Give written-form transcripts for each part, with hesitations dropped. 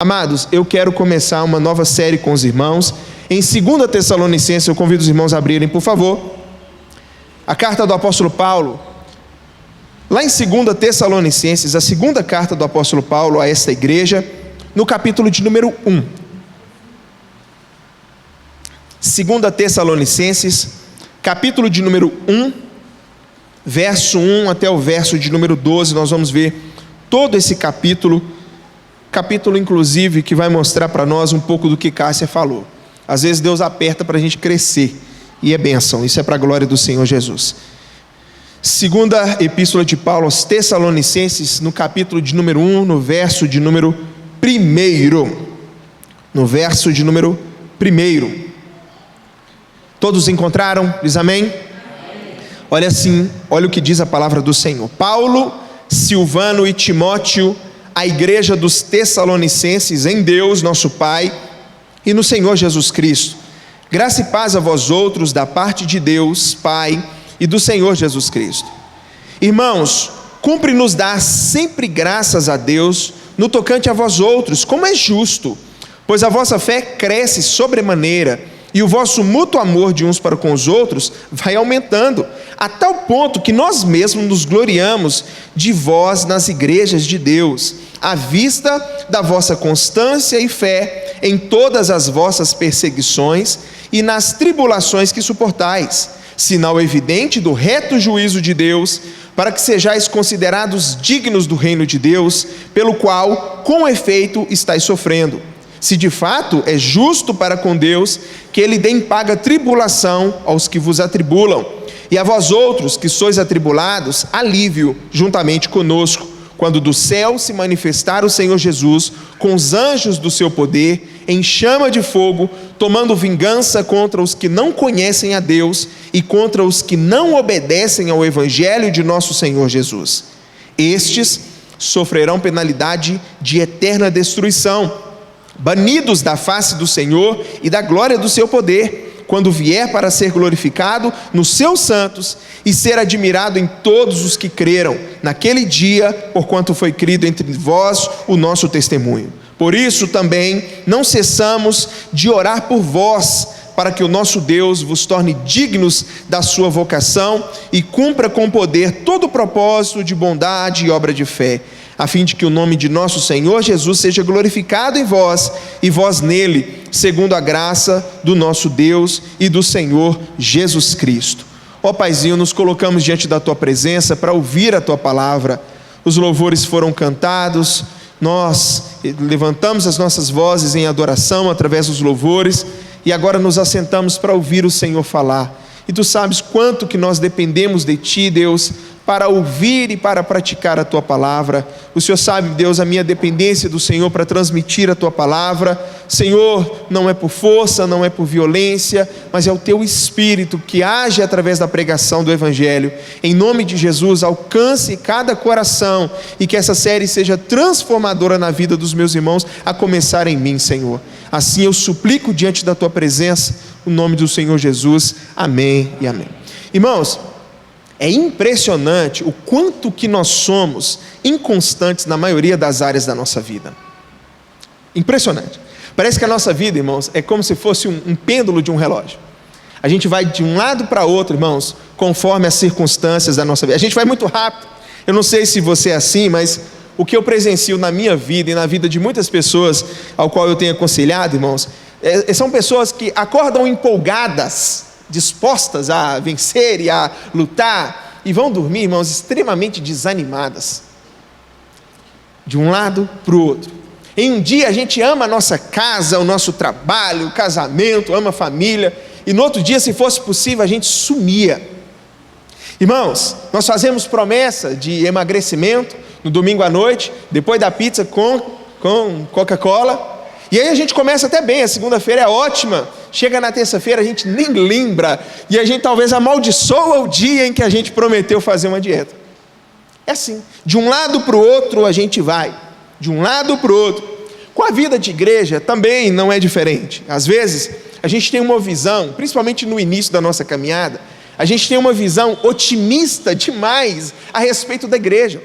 Amados, eu quero começar uma nova série com os irmãos. Em 2 Tessalonicenses, eu convido os irmãos a abrirem, por favor, a carta do apóstolo Paulo. Lá em 2 Tessalonicenses, a segunda carta do apóstolo Paulo a esta igreja, no capítulo de número 1. 2 Tessalonicenses, capítulo de número 1, verso 1 até o verso de número 12, nós vamos ver todo esse capítulo inclusive que vai mostrar para nós um pouco do que Cássia falou. Às vezes Deus aperta para a gente crescer, e é bênção, isso é para a glória do Senhor Jesus. Segunda epístola de Paulo aos Tessalonicenses, no capítulo de número 1, no verso de número 1. No verso de número 1. Todos encontraram? Diz amém? Amém. Olha o que diz a palavra do Senhor. Paulo, Silvano e Timóteo, a igreja dos Tessalonicenses, em Deus nosso Pai e no Senhor Jesus Cristo. Graça e paz a vós outros da parte de Deus Pai e do Senhor Jesus Cristo. Irmãos, cumpre-nos dar sempre graças a Deus no tocante a vós outros, como é justo, pois a vossa fé cresce sobremaneira e o vosso mútuo amor de uns para com os outros vai aumentando, a tal ponto que nós mesmos nos gloriamos de vós nas igrejas de Deus, à vista da vossa constância e fé em todas as vossas perseguições e nas tribulações que suportais, sinal evidente do reto juízo de Deus, para que sejais considerados dignos do reino de Deus, pelo qual, com efeito, estáis sofrendo. Se de fato é justo para com Deus que Ele dê em paga tribulação aos que vos atribulam, e a vós outros que sois atribulados, alívio juntamente conosco, quando do céu se manifestar o Senhor Jesus com os anjos do seu poder, em chama de fogo, tomando vingança contra os que não conhecem a Deus e contra os que não obedecem ao Evangelho de nosso Senhor Jesus. Estes sofrerão penalidade de eterna destruição, banidos da face do Senhor e da glória do seu poder, quando vier para ser glorificado nos seus santos e ser admirado em todos os que creram naquele dia, porquanto foi crido entre vós o nosso testemunho. Por isso também não cessamos de orar por vós, para que o nosso Deus vos torne dignos da sua vocação e cumpra com poder todo o propósito de bondade e obra de fé, a fim de que o nome de nosso Senhor Jesus seja glorificado em vós e vós nele, segundo a graça do nosso Deus e do Senhor Jesus Cristo. Ó Paizinho, nos colocamos diante da Tua presença para ouvir a Tua palavra. Os louvores foram cantados, nós levantamos as nossas vozes em adoração através dos louvores e agora nos assentamos para ouvir o Senhor falar. E Tu sabes quanto que nós dependemos de Ti, Deus, para ouvir e para praticar a Tua palavra. O Senhor sabe, Deus, a minha dependência do Senhor para transmitir a Tua palavra. Senhor, não é por força, não é por violência, mas é o Teu Espírito que age através da pregação do Evangelho. Em nome de Jesus, alcance cada coração e que essa série seja transformadora na vida dos meus irmãos, a começar em mim, Senhor. Assim eu suplico diante da Tua presença, o nome do Senhor Jesus. Amém e amém. Irmãos, é impressionante o quanto que nós somos inconstantes na maioria das áreas da nossa vida. Impressionante. Parece que a nossa vida, irmãos, é como se fosse um pêndulo de um relógio. A gente vai de um lado para outro, irmãos, conforme as circunstâncias da nossa vida. A gente vai muito rápido. Eu não sei se você é assim, mas o que eu presencio na minha vida e na vida de muitas pessoas ao qual eu tenho aconselhado, irmãos, são pessoas que acordam empolgadas, dispostas a vencer e a lutar, e vão dormir, irmãos, extremamente desanimadas, de um lado para o outro. Em um dia a gente ama a nossa casa, o nosso trabalho, o casamento, ama a família, e no outro dia, se fosse possível, a gente sumia. Irmãos, nós fazemos promessa de emagrecimento no domingo à noite, depois da pizza com Coca-Cola, e aí a gente começa até bem, a segunda-feira é ótima, chega na terça-feira a gente nem lembra, e a gente talvez amaldiçoa o dia em que a gente prometeu fazer uma dieta. É assim, de um lado para o outro a gente vai, de um lado para o outro. Com a vida de igreja também não é diferente. Às vezes a gente tem uma visão, principalmente no início da nossa caminhada, a gente tem uma visão otimista demais a respeito da igreja.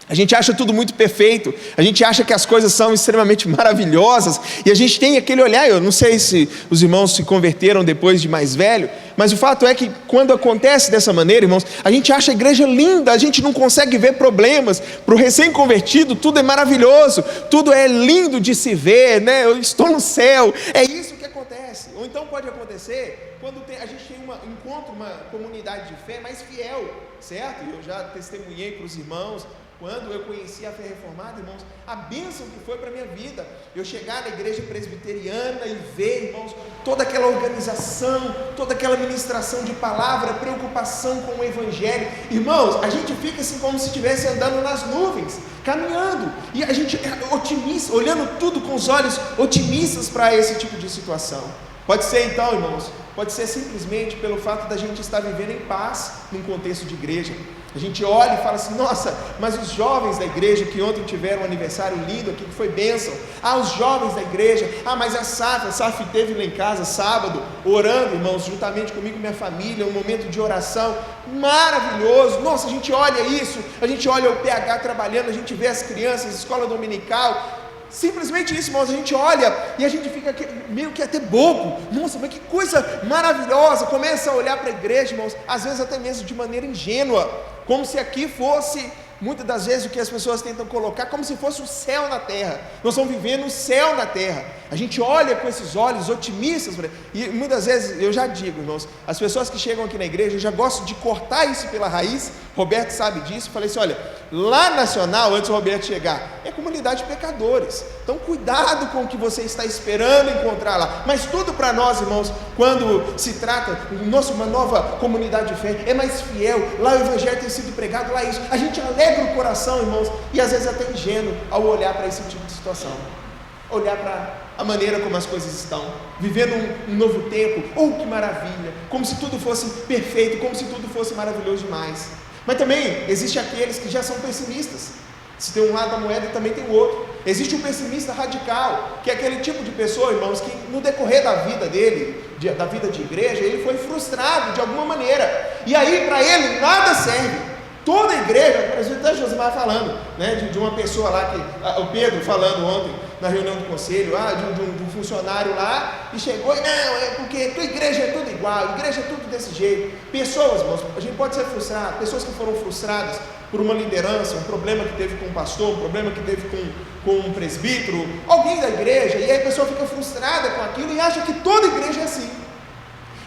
A gente acha tudo muito perfeito, a gente acha que as coisas são extremamente maravilhosas, e a gente tem aquele olhar. Eu não sei se os irmãos se converteram depois de mais velho, mas o fato é que quando acontece dessa maneira, irmãos, a gente acha a igreja linda, a gente não consegue ver problemas. Para o recém-convertido tudo é maravilhoso, tudo é lindo de se ver, né? Eu estou no céu, é isso que acontece. Ou então pode acontecer quando a gente tem encontra uma comunidade de fé mais fiel, certo? Eu já testemunhei para os irmãos, quando eu conheci a fé reformada, irmãos, a bênção que foi para a minha vida, eu chegar na igreja presbiteriana e ver, irmãos, toda aquela organização, toda aquela ministração de palavra, preocupação com o evangelho. Irmãos, a gente fica assim como se estivesse andando nas nuvens, caminhando, e a gente é otimista, olhando tudo com os olhos otimistas para esse tipo de situação. Pode ser então, irmãos, pode ser simplesmente pelo fato da gente estar vivendo em paz num contexto de igreja. A gente olha e fala assim: nossa, mas os jovens da igreja que ontem tiveram um aniversário lindo aqui, que foi bênção. Os jovens da igreja, mas a SAF esteve lá em casa sábado, orando, irmãos, juntamente comigo e minha família, um momento de oração maravilhoso. Nossa, a gente olha isso, a gente olha o PH trabalhando, a gente vê as crianças, escola dominical. Simplesmente isso, irmãos, a gente olha e a gente fica meio que até bobo. Nossa, mas que coisa maravilhosa. Começa a olhar para a igreja, irmãos, às vezes até mesmo de maneira ingênua, como se aqui fosse, muitas das vezes o que as pessoas tentam colocar, como se fosse o céu na terra. Nós estamos vivendo o céu na terra. A gente olha com esses olhos otimistas, e muitas vezes, eu já digo, irmãos, as pessoas que chegam aqui na igreja, eu já gosto de cortar isso pela raiz. Roberto sabe disso. Falei assim: olha, lá Nacional, antes do Roberto chegar, é comunidade de pecadores, então cuidado com o que você está esperando encontrar lá. Mas tudo para nós, irmãos, quando se trata de uma nova comunidade de fé, é mais fiel. Lá o evangelho tem sido pregado, lá isso, a gente alegra o coração, irmãos, e às vezes até ingênuo ao olhar para esse tipo de situação, olhar para a maneira como as coisas estão, vivendo um novo tempo. Que maravilha, como se tudo fosse perfeito, como se tudo fosse maravilhoso demais. Mas também existem aqueles que já são pessimistas. Se tem um lado da moeda, também tem o outro. Existe um pessimista radical, que é aquele tipo de pessoa, irmãos, que no decorrer da vida dele, da vida de igreja, ele foi frustrado de alguma maneira, e aí para ele nada serve. Toda a igreja, por exemplo, até Josimar falando, né, de uma pessoa lá, o Pedro falando ontem, na reunião do conselho, de um funcionário lá, e chegou e, não, é porque tua igreja é tudo igual, igreja é tudo desse jeito. Pessoas, irmãos, a gente pode ser frustrado, pessoas que foram frustradas por uma liderança, um problema que teve com um pastor, um problema que teve com um presbítero, alguém da igreja, e aí a pessoa fica frustrada com aquilo e acha que toda igreja é assim.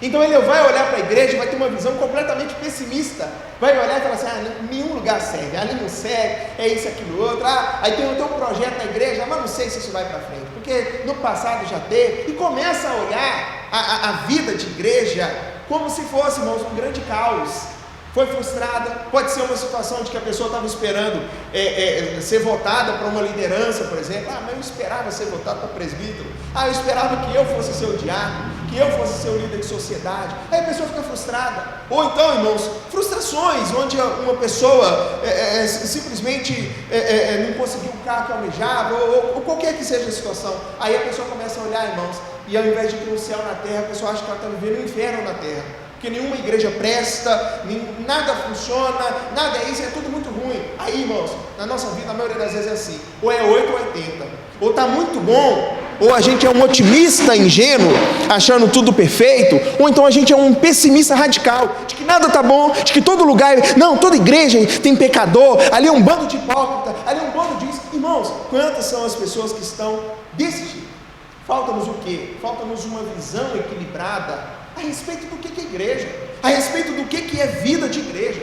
Então ele vai olhar para a igreja e vai ter uma visão completamente pessimista, vai olhar e falar assim: nenhum lugar serve, ali não serve, é isso, aquilo, outro, aí tem um projeto na igreja, mas não sei se isso vai para frente, porque no passado já teve, e começa a olhar a vida de igreja como se fosse, irmãos, um grande caos. Foi frustrada, pode ser uma situação de que a pessoa estava esperando ser votada para uma liderança, por exemplo. Mas eu esperava ser votado para presbítero, eu esperava que eu fosse seu diácono, que eu fosse seu líder de sociedade. Aí a pessoa fica frustrada. Ou então, irmãos, frustrações, onde uma pessoa simplesmente não conseguiu o carro que almejava, ou qualquer que seja a situação. Aí a pessoa começa a olhar, irmãos, e ao invés de ter um céu na terra, a pessoa acha que ela está vivendo um inferno na terra, porque nenhuma igreja presta, nada funciona, nada é isso, é tudo muito ruim. Aí, irmãos, na nossa vida, a maioria das vezes é assim: ou é 8 ou 80, ou está muito bom, ou a gente é um otimista ingênuo, achando tudo perfeito, ou então a gente é um pessimista radical, de que nada está bom, de que todo lugar, não, toda igreja tem pecador, ali é um bando de hipócrita, ali é um bando disso. Irmãos, quantas são as pessoas que estão desse tipo? Falta-nos o quê? Falta-nos uma visão equilibrada a respeito do que é igreja, a respeito do que é vida de igreja.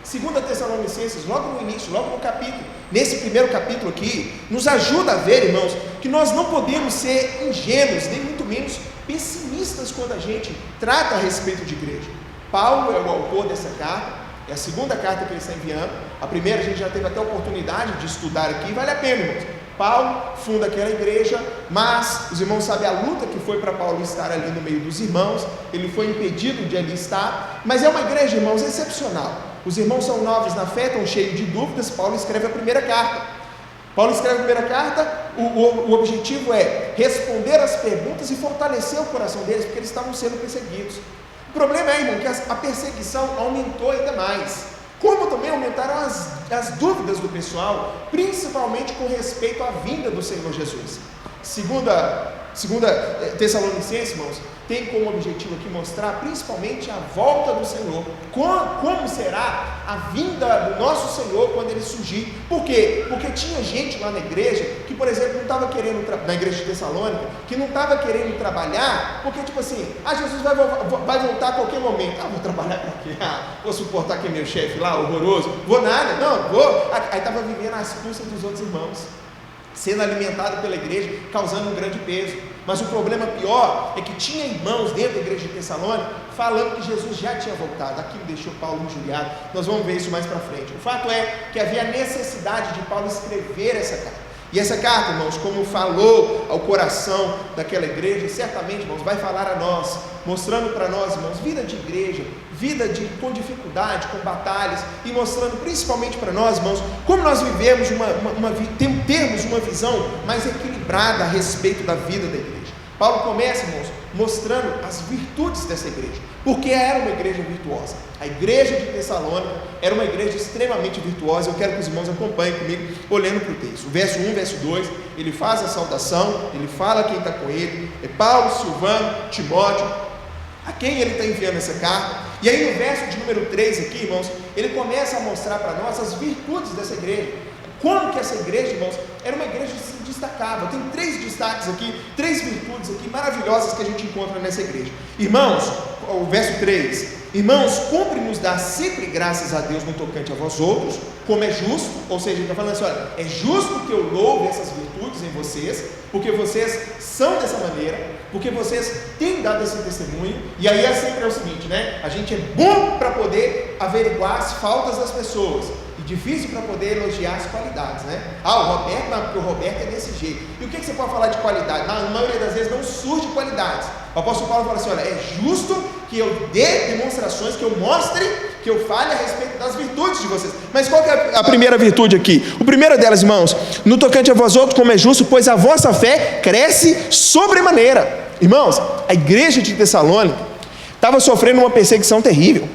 2 Tessalonicenses, logo no início, logo no capítulo, nesse primeiro capítulo aqui, nos ajuda a ver, irmãos, que nós não podemos ser ingênuos, nem muito menos pessimistas quando a gente trata a respeito de igreja. Paulo é o autor dessa carta, é a segunda carta que ele está enviando. A primeira a gente já teve até a oportunidade de estudar aqui, vale a pena, irmãos. Paulo funda aquela igreja, mas os irmãos sabem a luta que foi para Paulo estar ali no meio dos irmãos. Ele foi impedido de ali estar, mas é uma igreja, irmãos, excepcional. Os irmãos são novos na fé, estão cheios de dúvidas. Paulo escreve a primeira carta. O objetivo é responder as perguntas e fortalecer o coração deles, porque eles estavam sendo perseguidos. O problema é, irmão, que a perseguição aumentou ainda mais. como também aumentaram as dúvidas do pessoal, principalmente com respeito à vinda do Senhor Jesus. Segunda Tessalonicenses, irmãos, tem como objetivo aqui mostrar principalmente a volta do Senhor, como será a vinda do nosso Senhor quando Ele surgir. Por quê? Porque tinha gente lá na igreja que, por exemplo, não estava querendo, na igreja de Tessalônica, que não estava querendo trabalhar, porque tipo assim, Jesus vai voltar a qualquer momento. Vou trabalhar para quê? Vou suportar aquele meu chefe lá, horroroso, vou nada, não, vou. Aí estava vivendo às custas dos outros irmãos, sendo alimentado pela igreja, causando um grande peso. Mas o problema pior é que tinha irmãos dentro da igreja de Tessalônica falando que Jesus já tinha voltado. Aquilo deixou Paulo injuriado. Nós vamos ver isso mais para frente. O fato é que havia necessidade de Paulo escrever essa carta. E essa carta, irmãos, como falou ao coração daquela igreja, certamente, irmãos, vai falar a nós, mostrando para nós, irmãos, vida de igreja, com dificuldade, com batalhas, e mostrando principalmente para nós, irmãos, como nós vivemos termos uma visão mais equilibrada a respeito da vida da igreja. Paulo começa, irmãos, mostrando as virtudes dessa igreja, porque era uma igreja virtuosa. A igreja de Tessalônica era uma igreja extremamente virtuosa. Eu quero que os irmãos acompanhem comigo, olhando para o texto. O verso 1, verso 2, ele faz a saudação, ele fala quem está com ele, é Paulo, Silvano, Timóteo, a quem ele está enviando essa carta. E aí no verso de número 3 aqui, irmãos, ele começa a mostrar para nós as virtudes dessa igreja. Como que essa igreja, irmãos, era uma igreja que se destacava. Tem 3 destaques aqui, 3 virtudes aqui maravilhosas que a gente encontra nessa igreja. Irmãos, o verso 3, irmãos, cumpre-nos dar sempre graças a Deus no tocante a vós outros, como é justo. Ou seja, ele está falando assim, olha, é justo que eu louve essas virtudes em vocês, porque vocês são dessa maneira, porque vocês têm dado esse testemunho. E aí sempre é o seguinte, né? A gente é bom para poder averiguar as faltas das pessoas, difícil para poder elogiar as qualidades, né? O Roberto, não, porque o Roberto é desse jeito. E o que você pode falar de qualidade? Na maioria das vezes não surge qualidades. O apóstolo Paulo fala assim, olha, é justo que eu dê demonstrações, que eu mostre, que eu fale a respeito das virtudes de vocês. Mas qual que é a primeira virtude aqui? O primeiro delas, irmãos, no tocante a vós outros, como é justo, pois a vossa fé cresce sobremaneira. Irmãos, a igreja de Tessalônica estava sofrendo uma perseguição terrível.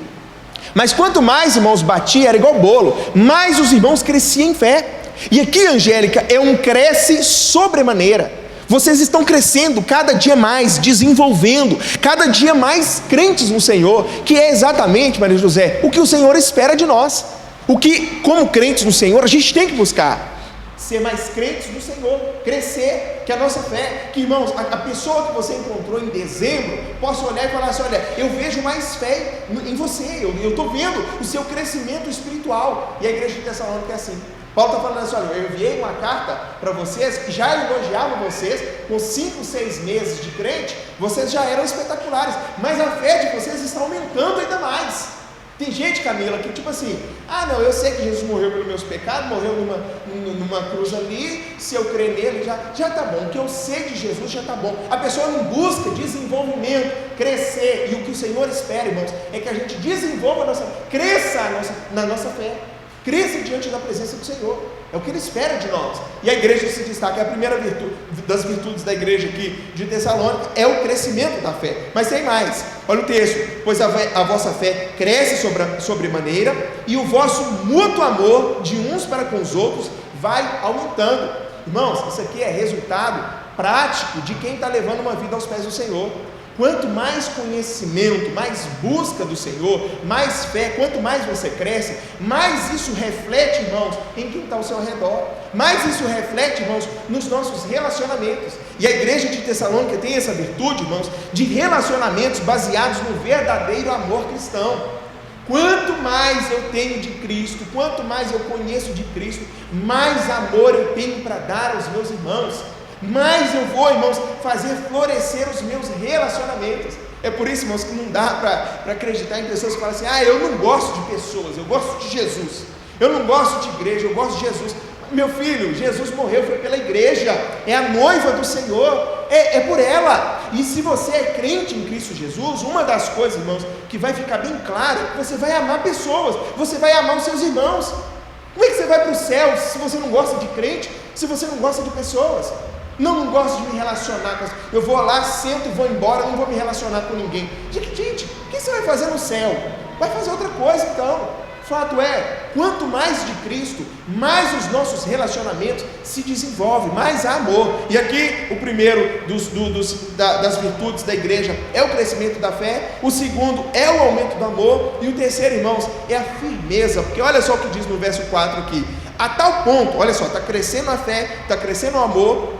Mas quanto mais, irmãos, batia, era igual bolo, mais os irmãos cresciam em fé. E aqui, Angélica, é um cresce sobremaneira. Vocês estão crescendo cada dia mais, desenvolvendo, cada dia mais crentes no Senhor, que é exatamente, Maria José, o que o Senhor espera de nós. O que, como crentes no Senhor, a gente tem que buscar. Ser mais crentes no Senhor, crescer, que a nossa fé, que irmãos, a pessoa que você encontrou em dezembro, possa olhar e falar assim, olha, eu vejo mais fé em você, eu estou vendo o seu crescimento espiritual. E a igreja de Tessalônica é assim. Paulo está falando assim, olha, eu enviei uma carta para vocês, que já elogiavam vocês, com 5, 6 meses de crente, vocês já eram espetaculares, mas a fé de vocês está aumentando ainda mais. Tem gente, Camila, que tipo assim, não, eu sei que Jesus morreu pelos meus pecados, morreu numa cruz ali, se eu crer nele, já está bom, o que eu sei de Jesus já está bom. A pessoa não busca desenvolvimento, crescer, e o que o Senhor espera, irmãos, é que a gente desenvolva cresça na nossa fé, cresça diante da presença do Senhor, é o que Ele espera de nós. E a igreja se destaca, a primeira virtude das virtudes da igreja aqui de Tessalônica é o crescimento da fé. Mas tem mais, olha o texto, pois a vossa fé cresce sobremaneira, e o vosso mútuo amor de uns para com os outros vai aumentando. Irmãos, isso aqui é resultado prático de quem está levando uma vida aos pés do Senhor. Quanto mais conhecimento, mais busca do Senhor, mais fé, quanto mais você cresce, mais isso reflete, irmãos, em quem está ao seu redor, mais isso reflete, irmãos, nos nossos relacionamentos. E a igreja de Tessalônica tem essa virtude, irmãos, de relacionamentos baseados no verdadeiro amor cristão. Quanto mais eu tenho de Cristo, quanto mais eu conheço de Cristo, mais amor eu tenho para dar aos meus irmãos, mais eu vou, irmãos, fazer florescer os meus relacionamentos. É por isso, irmãos, que não dá para acreditar em pessoas que falam assim, eu não gosto de pessoas, eu gosto de Jesus, eu não gosto de igreja, eu gosto de Jesus. Meu filho, Jesus morreu, foi pela igreja, é a noiva do Senhor, é por ela. E se você é crente em Cristo Jesus, uma das coisas, irmãos, que vai ficar bem claro, é que você vai amar pessoas, você vai amar os seus irmãos. Como é que você vai para o céu se você não gosta de crente, se você não gosta de pessoas? Não gosto de me relacionar com as... Eu vou lá, sento e vou embora, não vou me relacionar com ninguém. Gente, o que você vai fazer no céu? Vai fazer outra coisa então. Fato é, quanto mais de Cristo, mais os nossos relacionamentos se desenvolvem, mais há amor. E aqui o primeiro das virtudes da igreja é o crescimento da fé, o segundo é o aumento do amor, e o terceiro, irmãos, é a firmeza. Porque olha só o que diz no verso 4 aqui: a tal ponto, olha só, está crescendo a fé, está crescendo o amor,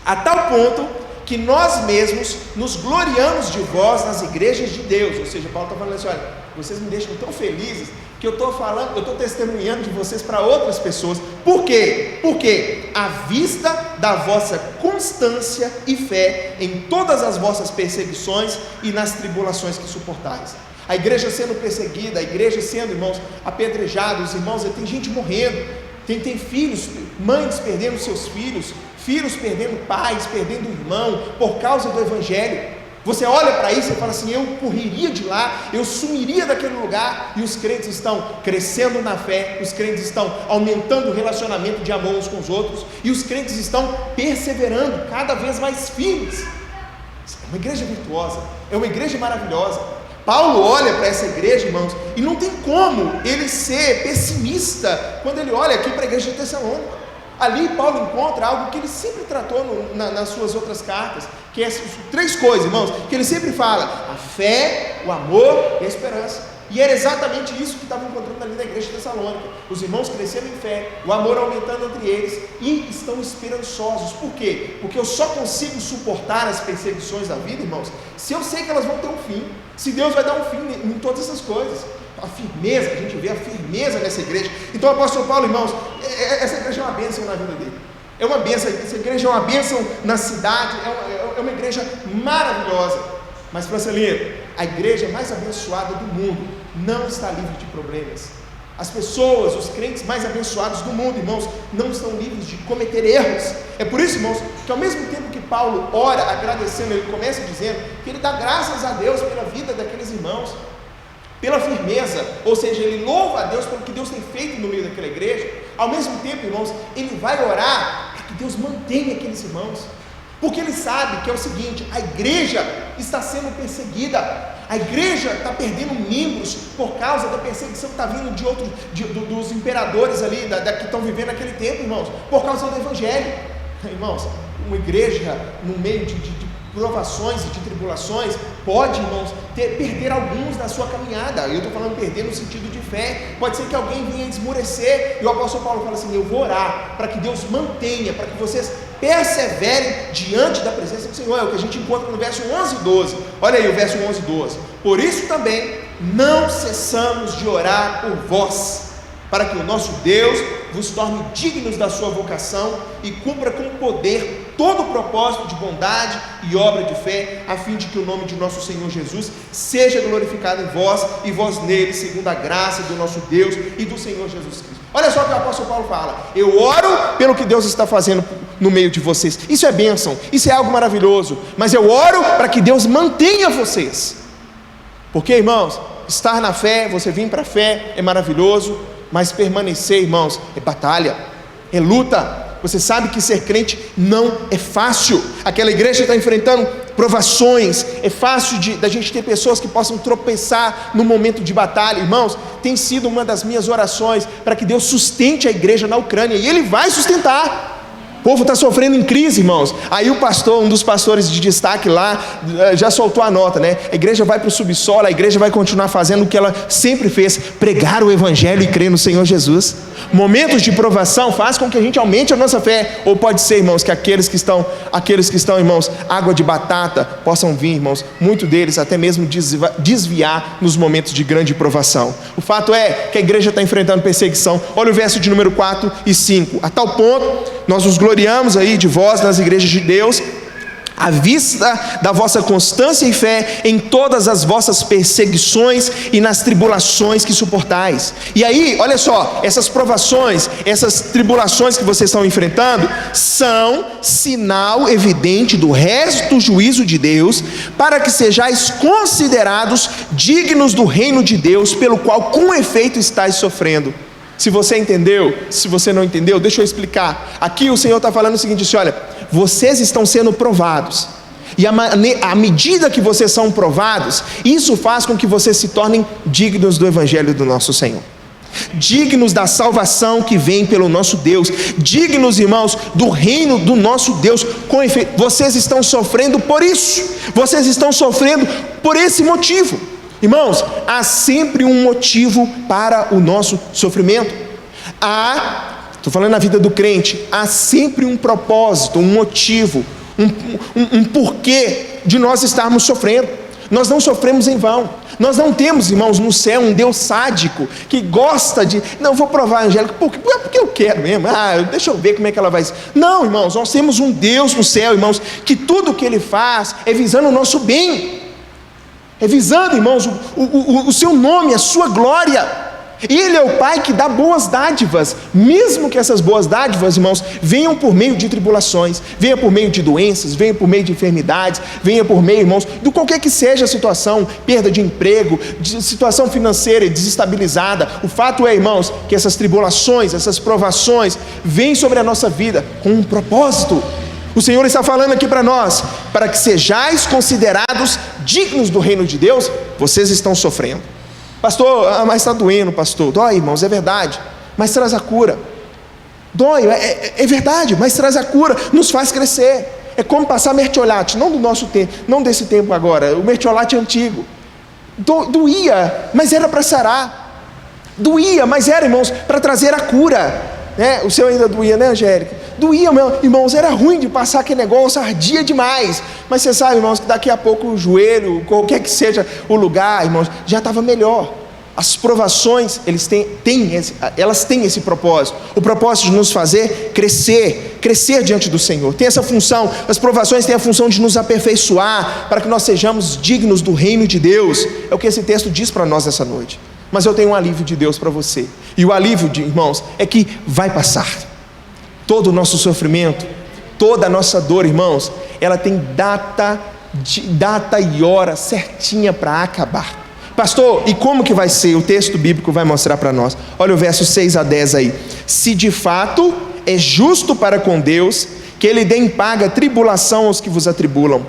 a tal ponto que nós mesmos nos gloriamos de vós nas igrejas de Deus. Ou seja, Paulo está falando assim: olha, vocês me deixam tão felizes que eu estou testemunhando de vocês para outras pessoas. Por quê? Porque à vista da vossa constância e fé em todas as vossas perseguições e nas tribulações que suportais. A igreja sendo perseguida, a igreja sendo, irmãos, apedrejada, os irmãos, tem gente morrendo, tem filhos, mães perdendo seus filhos, filhos perdendo pais, perdendo irmão, por causa do evangelho. Você olha para isso e fala assim: eu correria de lá, eu sumiria daquele lugar. E os crentes estão crescendo na fé, os crentes estão aumentando o relacionamento de amor uns com os outros, e os crentes estão perseverando cada vez mais firmes. É uma igreja virtuosa, é uma igreja maravilhosa. Paulo olha para essa igreja, irmãos, e não tem como ele ser pessimista quando ele olha aqui para a igreja de Tessalônica. Ali Paulo encontra algo que ele sempre tratou nas suas outras cartas, que é três coisas, irmãos, que ele sempre fala: a fé, o amor e a esperança. E era exatamente isso que estava encontrando ali na igreja de Tessalônica. Os irmãos crescendo em fé, o amor aumentando entre eles, e estão esperançosos. Por quê? Porque eu só consigo suportar as perseguições da vida, irmãos, se eu sei que elas vão ter um fim, se Deus vai dar um fim em todas essas coisas. A firmeza, a gente vê a firmeza nessa igreja. Então o apóstolo Paulo, irmãos, essa igreja é uma bênção na vida dele, é uma bênção, essa igreja é uma bênção na cidade, é uma igreja maravilhosa. Mas, Francelino, a igreja mais abençoada do mundo não está livre de problemas. As pessoas, os crentes mais abençoados do mundo, irmãos, não estão livres de cometer erros. É por isso, irmãos, que ao mesmo tempo que Paulo ora agradecendo, ele começa dizendo que ele dá graças a Deus pela vida daqueles irmãos, pela firmeza, ou seja, ele louva a Deus pelo que Deus tem feito no meio daquela igreja. Ao mesmo tempo, irmãos, ele vai orar para que Deus mantenha aqueles irmãos, porque ele sabe que é o seguinte: a igreja está sendo perseguida, a igreja está perdendo membros por causa da perseguição que está vindo dos imperadores ali, que estão vivendo naquele tempo, irmãos, por causa do evangelho. Irmãos, uma igreja no meio de provações e de tribulações pode, irmãos, perder alguns na sua caminhada. Eu estou falando perder no sentido de fé. Pode ser que alguém venha esmorecer, e o apóstolo Paulo fala assim: eu vou orar para que Deus mantenha, para que vocês perseverem diante da presença do Senhor. É o que a gente encontra no verso 11 e 12. Olha aí o verso 11 e 12: por isso também não cessamos de orar por vós, para que o nosso Deus vos torne dignos da sua vocação e cumpra com poder todo o propósito de bondade e obra de fé, a fim de que o nome de nosso Senhor Jesus seja glorificado em vós e vós nele, segundo a graça do nosso Deus e do Senhor Jesus Cristo. Olha só o que o apóstolo Paulo fala: eu oro pelo que Deus está fazendo no meio de vocês. Isso é bênção, isso é algo maravilhoso, mas eu oro para que Deus mantenha vocês, porque, irmãos, estar na fé, você vir para a fé é maravilhoso, mas permanecer, irmãos, é batalha, é luta. Você sabe que ser crente não é fácil. Aquela igreja está enfrentando provações. É fácil da gente ter pessoas que possam tropeçar no momento de batalha. Irmãos, tem sido uma das minhas orações para que Deus sustente a igreja na Ucrânia, e Ele vai sustentar. O povo está sofrendo em crise, irmãos. Aí o pastor, um dos pastores de destaque lá, já soltou a nota, né? A igreja vai para o subsolo, a igreja vai continuar fazendo o que ela sempre fez: pregar o evangelho e crer no Senhor Jesus. Momentos de provação faz com que a gente aumente a nossa fé. Ou pode ser, irmãos, que aqueles que estão, irmãos, água de batata, possam vir, irmãos, muito deles até mesmo desviar nos momentos de grande provação. O fato é que a igreja está enfrentando perseguição. Olha o verso de número 4 e 5: a tal ponto nós nos gloriamos aí de vós nas igrejas de Deus, à vista da vossa constância e fé em todas as vossas perseguições e nas tribulações que suportais. E aí, olha só, essas provações, essas tribulações que vocês estão enfrentando são sinal evidente do resto do juízo de Deus, para que sejais considerados dignos do reino de Deus, pelo qual com efeito estáis sofrendo. Se você entendeu, se você não entendeu, deixa eu explicar. Aqui o Senhor está falando o seguinte, assim: olha, vocês estão sendo provados, e à medida que vocês são provados, isso faz com que vocês se tornem dignos do evangelho do nosso Senhor. dignos da salvação que vem pelo nosso Deus, dignos, irmãos, do reino do nosso Deus. Com efeito, vocês estão sofrendo por isso, vocês estão sofrendo por esse motivo. Irmãos, há sempre um motivo para o nosso sofrimento. Estou falando na vida do crente, há sempre um propósito, um motivo, um porquê de nós estarmos sofrendo. Nós não sofremos em vão. Nós não temos, irmãos, no céu um Deus sádico que gosta de, não, vou provar a Angélica, porque eu quero mesmo, deixa eu ver como é que ela vai ser. Não, irmãos, nós temos um Deus no céu, irmãos, que tudo o que Ele faz é visando o nosso bem, é visando, irmãos, o seu nome, a sua glória. Ele é o Pai que dá boas dádivas, mesmo que essas boas dádivas, irmãos, venham por meio de tribulações, venham por meio de doenças, venham por meio de enfermidades, venham por meio, irmãos, de qualquer que seja a situação, perda de emprego, de situação financeira desestabilizada. O fato é, irmãos, que essas tribulações, essas provações, vêm sobre a nossa vida com um propósito. O Senhor está falando aqui para nós, para que sejais considerados dignos do reino de Deus. Vocês estão sofrendo. Pastor, mas está doendo, pastor. Dói, irmãos, é verdade, mas traz a cura. Dói, é verdade, mas traz a cura, nos faz crescer. É como passar mertiolate, não do nosso tempo, não desse tempo agora, o mertiolate antigo. Doía, mas era para sarar. Doía, mas era, irmãos, para trazer a cura. O seu ainda doía, né, Angélica? Doía, irmãos, era ruim de passar aquele negócio, ardia demais. Mas você sabe, irmãos, que daqui a pouco o joelho, qualquer que seja o lugar, irmãos, já estava melhor. As provações, elas têm esse propósito. O propósito de nos fazer crescer diante do Senhor. Tem essa função, as provações têm a função de nos aperfeiçoar, para que nós sejamos dignos do reino de Deus. É o que esse texto diz para nós essa noite. Mas eu tenho um alívio de Deus para você. E o alívio, irmãos, é que vai passar. Todo o nosso sofrimento, toda a nossa dor, irmãos, ela tem data e hora certinha para acabar. Pastor, e como que vai ser? O texto bíblico vai mostrar para nós. Olha o verso 6 a 10 aí. Se de fato é justo para com Deus que Ele dê em paga tribulação aos que vos atribulam,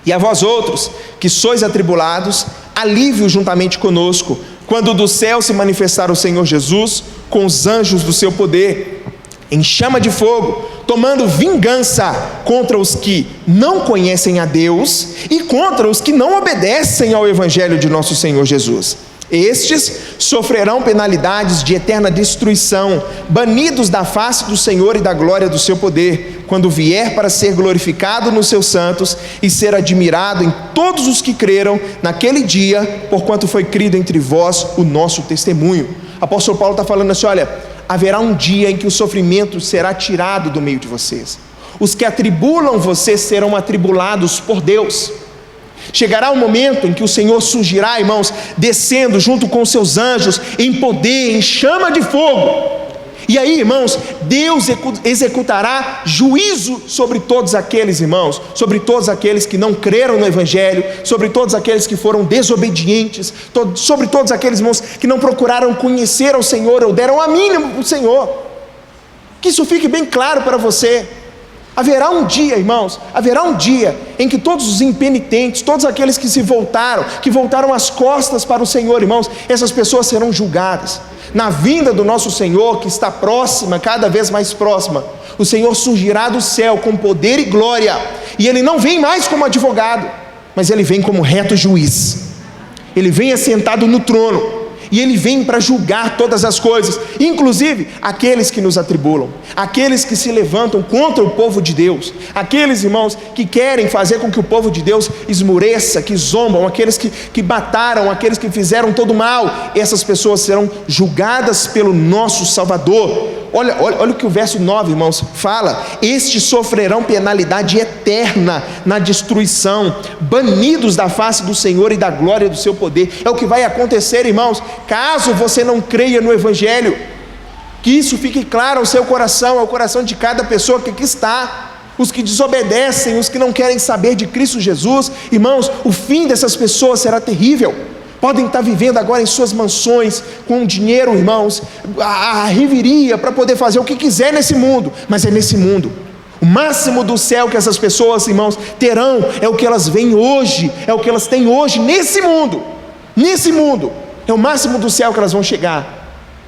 e a vós outros, que sois atribulados, alívio juntamente conosco, quando do céu se manifestar o Senhor Jesus, com os anjos do seu poder, em chama de fogo, tomando vingança contra os que não conhecem a Deus e contra os que não obedecem ao Evangelho de nosso Senhor Jesus. Estes sofrerão penalidades de eterna destruição, banidos da face do Senhor e da glória do seu poder, quando vier para ser glorificado nos seus santos e ser admirado em todos os que creram naquele dia, porquanto foi crido entre vós o nosso testemunho. O apóstolo Paulo está falando assim, olha, haverá um dia em que o sofrimento será tirado do meio de vocês. Os que atribulam vocês serão atribulados por Deus. Chegará um momento em que o Senhor surgirá, irmãos, descendo junto com seus anjos, em poder, em chama de fogo. E aí, irmãos, Deus executará juízo sobre todos aqueles, irmãos, sobre todos aqueles que não creram no Evangelho, sobre todos aqueles que foram desobedientes, sobre todos aqueles, irmãos, que não procuraram conhecer ao Senhor ou deram a mínima para o Senhor. Que isso fique bem claro para você. Haverá um dia, irmãos, haverá um dia em que todos os impenitentes, todos aqueles que que voltaram as costas para o Senhor, irmãos, essas pessoas serão julgadas. Na vinda do nosso Senhor, que está próxima, cada vez mais próxima, o Senhor surgirá do céu com poder e glória, e Ele não vem mais como advogado, mas Ele vem como reto juiz. Ele vem assentado no trono, e Ele vem para julgar todas as coisas, inclusive aqueles que nos atribulam, aqueles que se levantam contra o povo de Deus, aqueles, irmãos, que querem fazer com que o povo de Deus esmoreça, que zombam, aqueles que mataram, aqueles que fizeram todo o mal. Essas pessoas serão julgadas pelo nosso Salvador. Olha o que o verso 9, irmãos, fala: estes sofrerão penalidade eterna na destruição, banidos da face do Senhor e da glória do seu poder. É o que vai acontecer, irmãos, caso você não creia no Evangelho. Que isso fique claro ao seu coração, ao coração de cada pessoa que aqui está. Os que desobedecem, os que não querem saber de Cristo Jesus, irmãos, o fim dessas pessoas será terrível. Podem estar vivendo agora em suas mansões, com dinheiro, irmãos, a riveria, para poder fazer o que quiser nesse mundo, mas é nesse mundo. O máximo do céu que essas pessoas, irmãos, terão, é o que elas veem hoje, é o que elas têm hoje, nesse mundo, é o máximo do céu que elas vão chegar.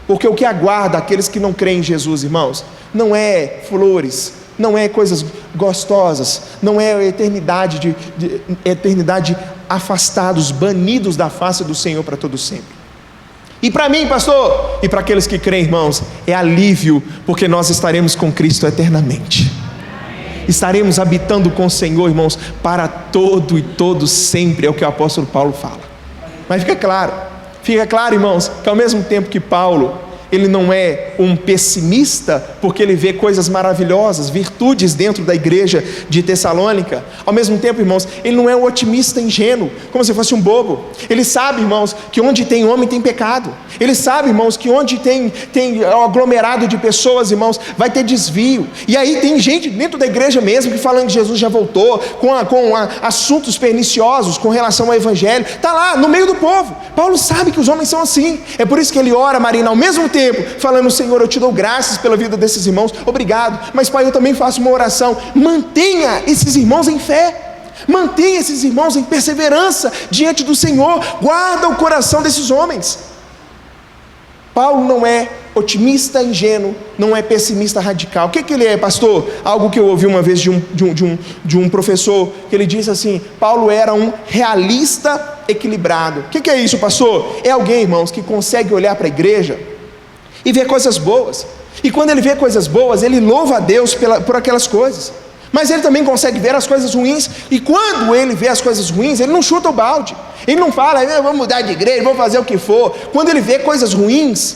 Porque o que aguarda aqueles que não creem em Jesus, irmãos, não é flores, não é coisas gostosas, não é eternidade, eternidade afastados, banidos da face do Senhor para todo sempre. E para mim, pastor, e para aqueles que creem, irmãos, é alívio, porque nós estaremos com Cristo eternamente. Estaremos habitando com o Senhor, irmãos, para todo e todo sempre, é o que o apóstolo Paulo fala. Mas fica claro, irmãos, que ao mesmo tempo que Paulo, ele não é um pessimista, porque ele vê coisas maravilhosas, virtudes dentro da igreja de Tessalônica. Ao mesmo tempo, irmãos, ele não é um otimista ingênuo, como se fosse um bobo. Ele sabe, irmãos, que onde tem homem tem pecado. Ele sabe, irmãos, que onde tem um aglomerado de pessoas, irmãos, vai ter desvio. E aí tem gente dentro da igreja mesmo que falando que Jesus já voltou, com assuntos perniciosos com relação ao evangelho. Está lá no meio do povo. Paulo sabe que os homens são assim. É por isso que ele ora, Marina, ao mesmo tempo falando: Senhor, eu te dou graças pela vida desses irmãos, obrigado, mas Pai, eu também faço uma oração, mantenha esses irmãos em fé, mantenha esses irmãos em perseverança diante do Senhor, guarda o coração desses homens. Paulo não é otimista ingênuo, não é pessimista radical. O que ele é, pastor? Algo que eu ouvi uma vez de um professor, que ele disse assim: Paulo era um realista equilibrado. O que é isso, pastor? É alguém, irmãos, que consegue olhar para a igreja e ver coisas boas, e quando ele vê coisas boas, ele louva a Deus por aquelas coisas, mas ele também consegue ver as coisas ruins, e quando ele vê as coisas ruins, ele não chuta o balde, ele não fala: vamos mudar de igreja, vamos fazer o que for. Quando ele vê coisas ruins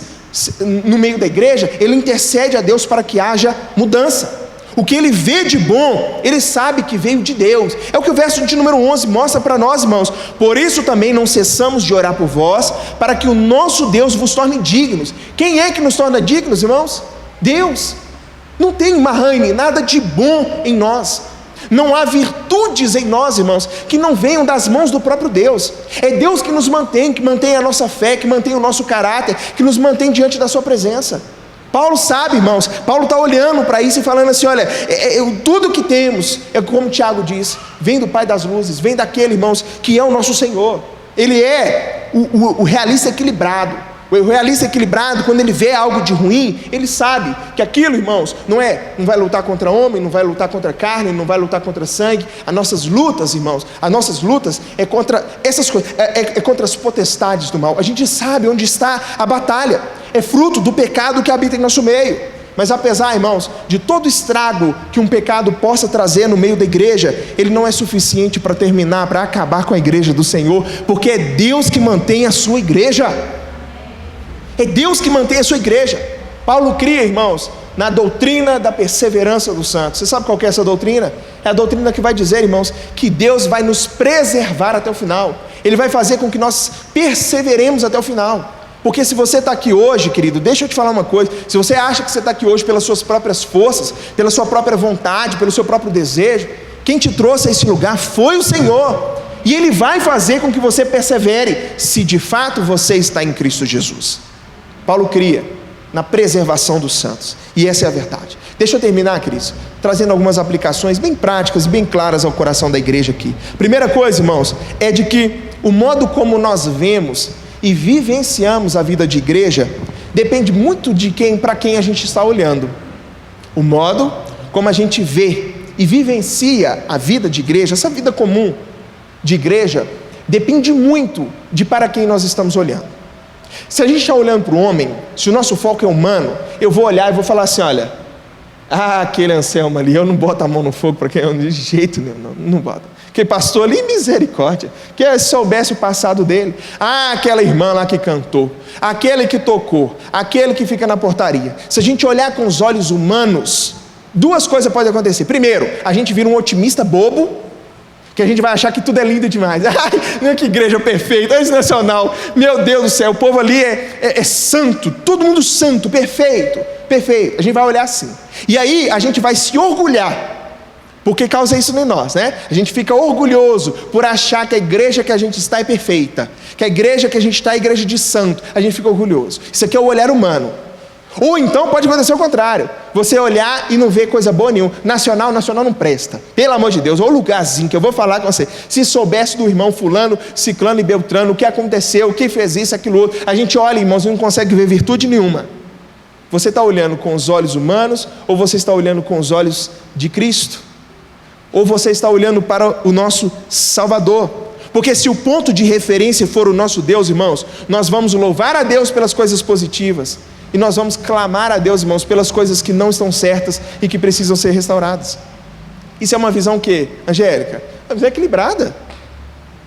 no meio da igreja, ele intercede a Deus para que haja mudança. O que ele vê de bom, ele sabe que veio de Deus. É o que o verso de número 11 mostra para nós, irmãos. Por isso também não cessamos de orar por vós, para que o nosso Deus vos torne dignos. Quem é que nos torna dignos, irmãos? Deus. Não tem marraine, nada de bom em nós. Não há virtudes em nós, irmãos, que não venham das mãos do próprio Deus. É Deus que nos mantém, que mantém a nossa fé, que mantém o nosso caráter, que nos mantém diante da sua presença. Paulo sabe, irmãos, Paulo está olhando para isso e falando assim: olha, tudo que temos, é como Tiago diz, vem do Pai das luzes, vem daquele, irmãos, que é o nosso Senhor. Ele é o realista equilibrado. O realista equilibrado, quando ele vê algo de ruim, ele sabe que aquilo, irmãos, não vai lutar contra homem, não vai lutar contra carne, não vai lutar contra sangue. As nossas lutas, irmãos, as nossas lutas é contra essas coisas, é contra as potestades do mal. A gente sabe onde está a batalha, é fruto do pecado que habita em nosso meio. Mas apesar, irmãos, de todo estrago que um pecado possa trazer no meio da igreja, ele não é suficiente para terminar, para acabar com a igreja do Senhor, porque é Deus que mantém a sua igreja. É Deus que mantém a sua igreja. Paulo cria, irmãos, na doutrina da perseverança dos santos. Você sabe qual que é essa doutrina? É a doutrina que vai dizer, irmãos, que Deus vai nos preservar até o final. Ele vai fazer com que nós perseveremos até o final. Porque se você está aqui hoje, querido, deixa eu te falar uma coisa: se você acha que você está aqui hoje pelas suas próprias forças, pela sua própria vontade, pelo seu próprio desejo, quem te trouxe a esse lugar foi o Senhor. E Ele vai fazer com que você persevere, se de fato você está em Cristo Jesus. Paulo cria na preservação dos santos, e essa é a verdade. Deixa eu terminar, queridos, trazendo algumas aplicações bem práticas, bem claras ao coração da igreja aqui. Primeira coisa, irmãos, é de que o modo como nós vemos e vivenciamos a vida de igreja depende muito de para quem a gente está olhando. O modo como a gente vê e vivencia a vida de igreja, essa vida comum de igreja, depende muito de para quem nós estamos olhando. Se a gente está olhando para o homem, se o nosso foco é humano, eu vou olhar e vou falar assim: olha, aquele Anselmo ali, eu não boto a mão no fogo para quem eu de jeito nenhum, não boto. Aquele pastor ali, misericórdia, que soubesse o passado dele. Aquela irmã lá que cantou, aquele que tocou, aquele que fica na portaria. Se a gente olhar com os olhos humanos, duas coisas podem acontecer. Primeiro, a gente vira um otimista bobo, que a gente vai achar que tudo é lindo demais. Ai, que igreja perfeita, esse nacional, meu Deus do céu, o povo ali é santo, todo mundo santo, perfeito. A gente vai olhar assim, e aí a gente vai se orgulhar, porque causa isso em nós, né? A gente fica orgulhoso por achar que a igreja que a gente está é perfeita, que a igreja que a gente está é a igreja de santo. A gente fica orgulhoso. Isso aqui é o olhar humano. Ou então pode acontecer o contrário, você olhar e não ver coisa boa nenhuma. Nacional não presta, pelo amor de Deus. Ou lugarzinho que eu vou falar com você, se soubesse do irmão fulano, ciclano e beltrano, o que aconteceu, o que fez isso, aquilo outro, a gente olha, irmãos, e não consegue ver virtude nenhuma. Você está olhando com os olhos humanos, ou você está olhando com os olhos de Cristo? Ou você está olhando para o nosso Salvador? Porque se o ponto de referência for o nosso Deus, irmãos, nós vamos louvar a Deus pelas coisas positivas, e nós vamos clamar a Deus, irmãos, pelas coisas que não estão certas e que precisam ser restauradas. Isso é uma visão que, Angélica? Uma visão equilibrada.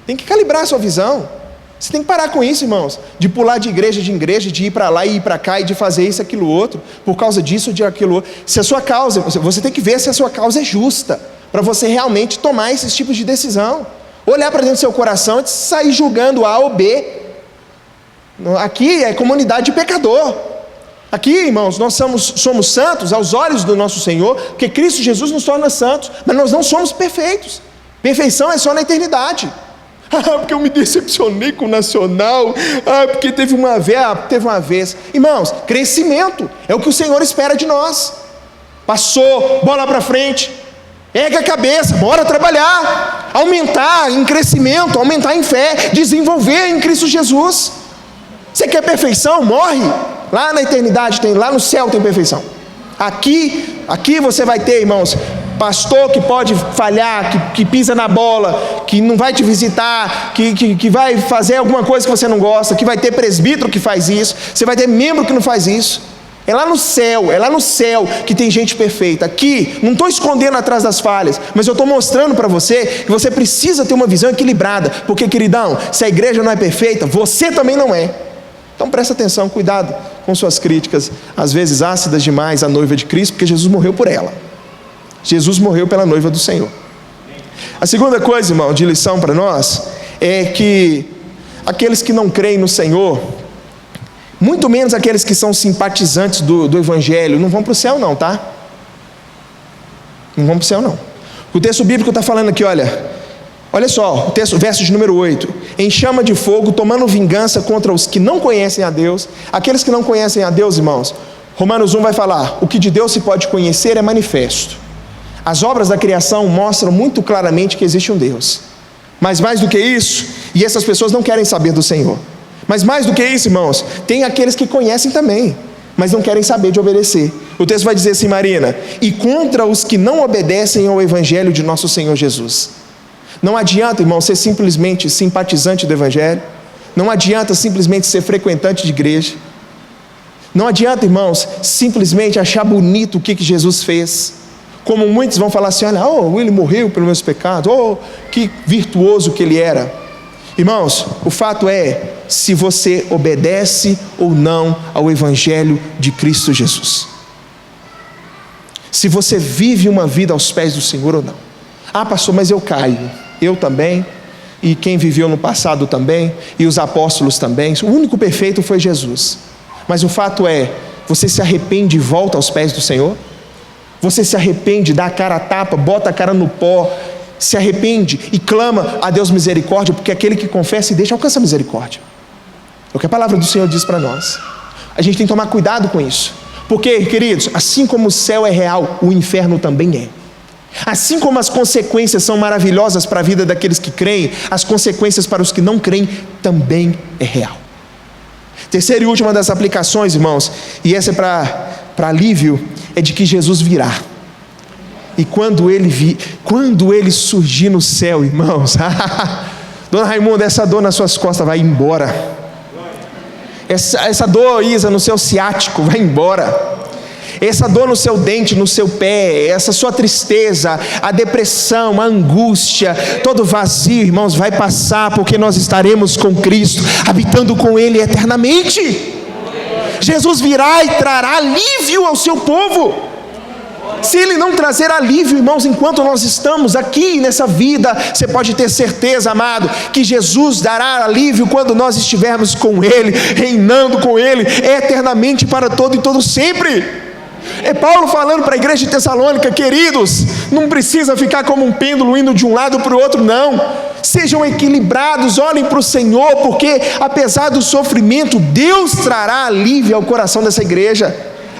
Tem que calibrar a sua visão. Você tem que parar com isso, irmãos, de pular de igreja, de ir para lá e ir para cá, e de fazer isso, aquilo, outro, por causa disso ou de aquilo outro. Se a sua causa, você tem que ver se a sua causa é justa, para você realmente tomar esses tipos de decisão. Olhar para dentro do seu coração e sair julgando A ou B. Aqui é comunidade de pecador. Aqui, irmãos, nós somos santos aos olhos do nosso Senhor, porque Cristo Jesus nos torna santos, mas nós não somos perfeitos. Perfeição é só na eternidade. Porque eu me decepcionei com o Nacional, porque teve uma vez. Irmãos, crescimento é o que o Senhor espera de nós. Passou, bola para frente, ergue a cabeça, bora trabalhar, aumentar em crescimento, aumentar em fé, desenvolver em Cristo Jesus. Você quer perfeição? Morre. Lá na eternidade tem, lá no céu tem perfeição. Aqui você vai ter, irmãos, pastor que pode falhar, que pisa na bola, que não vai te visitar, que vai fazer alguma coisa que você não gosta, que vai ter presbítero que faz isso, você vai ter membro que não faz isso. É lá no céu que tem gente perfeita. Aqui, não estou escondendo atrás das falhas, mas eu estou mostrando para você que você precisa ter uma visão equilibrada, porque, queridão, se a igreja não é perfeita, você também não é. Então presta atenção, cuidado com suas críticas, às vezes ácidas demais à noiva de Cristo, porque Jesus morreu por ela. Jesus morreu pela noiva do Senhor. A segunda coisa, irmão, de lição para nós, é que aqueles que não creem no Senhor, muito menos aqueles que são simpatizantes do Evangelho, não vão para o céu não, tá? Não vão para o céu não. O texto bíblico está falando aqui, olha só, o texto, verso de número 8, em chama de fogo, tomando vingança contra os que não conhecem a Deus. Aqueles que não conhecem a Deus, irmãos, Romanos 1 vai falar, o que de Deus se pode conhecer é manifesto. As obras da criação mostram muito claramente que existe um Deus, mas mais do que isso, e essas pessoas não querem saber do Senhor, mas mais do que isso, irmãos, tem aqueles que conhecem também, mas não querem saber de obedecer. O texto vai dizer assim, Marina, e contra os que não obedecem ao Evangelho de nosso Senhor Jesus. Não adianta, irmão, ser simplesmente simpatizante do Evangelho. Não adianta simplesmente ser frequentante de igreja. Não adianta, irmãos, simplesmente achar bonito o que Jesus fez. Como muitos vão falar assim, olha, ele morreu pelos meus pecados, que virtuoso que ele era. Irmãos, o fato é, se você obedece ou não ao Evangelho de Cristo Jesus. Se você vive uma vida aos pés do Senhor ou não. Pastor, mas eu caio. Eu também, e quem viveu no passado também, e os apóstolos também. O único perfeito foi Jesus. Mas o fato é, você se arrepende e volta aos pés do Senhor? Você se arrepende, dá a cara a tapa, bota a cara no pó, se arrepende e clama a Deus misericórdia, porque aquele que confessa e deixa alcança a misericórdia. É o que a palavra do Senhor diz para nós. A gente tem que tomar cuidado com isso, porque, queridos, assim como o céu é real, o inferno também é. Assim como as consequências são maravilhosas para a vida daqueles que creem, as consequências para os que não creem também é real. Terceira e última das aplicações, irmãos, e essa é para alívio, é de que Jesus virá. E quando ele surgir no céu, irmãos, Dona Raimunda, essa dor nas suas costas vai embora. Essa dor, Isa, no seu ciático vai embora. Essa dor no seu dente, no seu pé, essa sua tristeza, a depressão, a angústia, todo vazio, irmãos, vai passar, porque nós estaremos com Cristo, habitando com Ele eternamente. Jesus virá e trará alívio ao seu povo. Se Ele não trazer alívio, irmãos, enquanto nós estamos aqui nessa vida, você pode ter certeza, amado, que Jesus dará alívio quando nós estivermos com Ele, reinando com Ele, eternamente, para todo e todo sempre. É Paulo falando para a igreja de Tessalônica, queridos, não precisa ficar como um pêndulo indo de um lado para o outro, não. Sejam equilibrados, olhem para o Senhor, porque apesar do sofrimento, Deus trará alívio ao coração dessa igreja.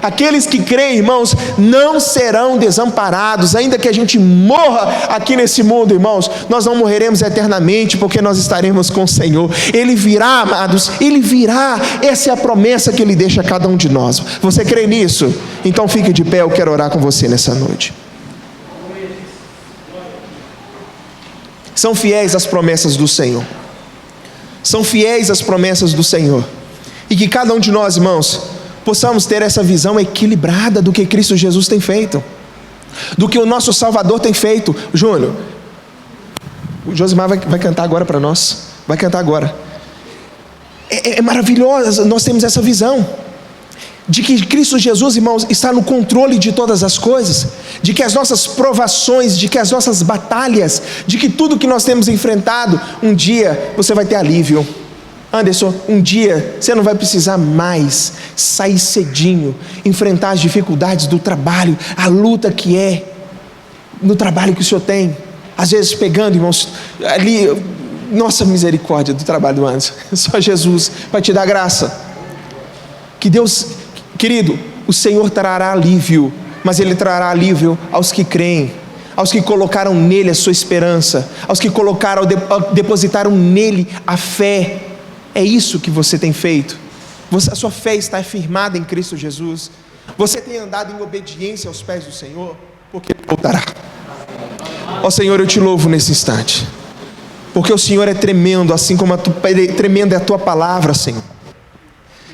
Aqueles que creem, irmãos, não serão desamparados. Ainda que a gente morra aqui nesse mundo, irmãos, nós não morreremos eternamente, porque nós estaremos com o Senhor. Ele virá, amados, Ele virá. Essa é a promessa que Ele deixa a cada um de nós. Você crê nisso? Então fique de pé, eu quero orar com você nessa noite. São fiéis as promessas do Senhor. São fiéis as promessas do Senhor. E que cada um de nós, irmãos, possamos ter essa visão equilibrada do que Cristo Jesus tem feito, do que o nosso Salvador tem feito. Júnior, o Josimar vai cantar agora para nós. Vai cantar agora. É maravilhoso, nós temos essa visão de que Cristo Jesus, irmãos, está no controle de todas as coisas, de que as nossas provações, de que as nossas batalhas, de que tudo que nós temos enfrentado, um dia você vai ter alívio. Anderson, um dia você não vai precisar mais sair cedinho, enfrentar as dificuldades do trabalho, a luta que é no trabalho que o senhor tem, às vezes pegando, irmãos, ali, nossa misericórdia do trabalho do Anderson, só Jesus vai te dar graça. Que Deus, querido, o Senhor trará alívio, mas Ele trará alívio aos que creem, aos que colocaram nele a sua esperança, aos que depositaram nele a fé. É isso que você tem feito. A sua fé está firmada em Cristo Jesus. Você tem andado em obediência aos pés do Senhor, porque Ele voltará. Ó Senhor, eu te louvo nesse instante, porque o Senhor é tremendo, assim como tremenda é a tua palavra, Senhor.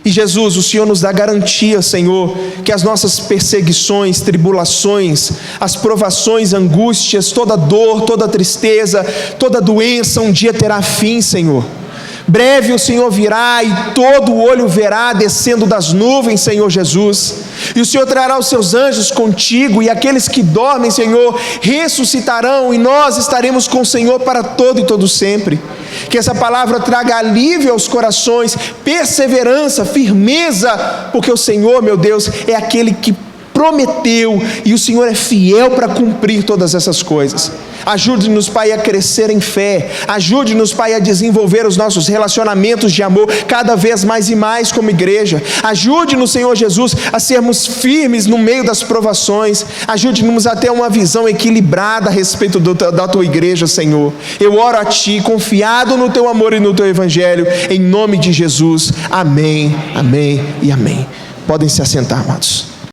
E Jesus, o Senhor nos dá garantia, Senhor, que as nossas perseguições, tribulações, as provações, angústias, toda dor, toda tristeza, toda doença um dia terá fim, Senhor. Breve o Senhor virá e todo o olho verá descendo das nuvens, Senhor Jesus. E o Senhor trará os seus anjos contigo, e aqueles que dormem, Senhor, ressuscitarão, e nós estaremos com o Senhor para todo e todo sempre. Que essa palavra traga alívio aos corações, perseverança, firmeza, porque o Senhor, meu Deus, é aquele que prometeu, e o Senhor é fiel para cumprir todas essas coisas. Ajude-nos, Pai, a crescer em fé. Ajude-nos, Pai, a desenvolver os nossos relacionamentos de amor cada vez mais e mais como igreja. Ajude-nos, Senhor Jesus, a sermos firmes no meio das provações. Ajude-nos a ter uma visão equilibrada a respeito da tua igreja, Senhor. Eu oro a Ti, confiado no Teu amor e no Teu Evangelho, em nome de Jesus. Amém, amém e amém. Podem se assentar, amados.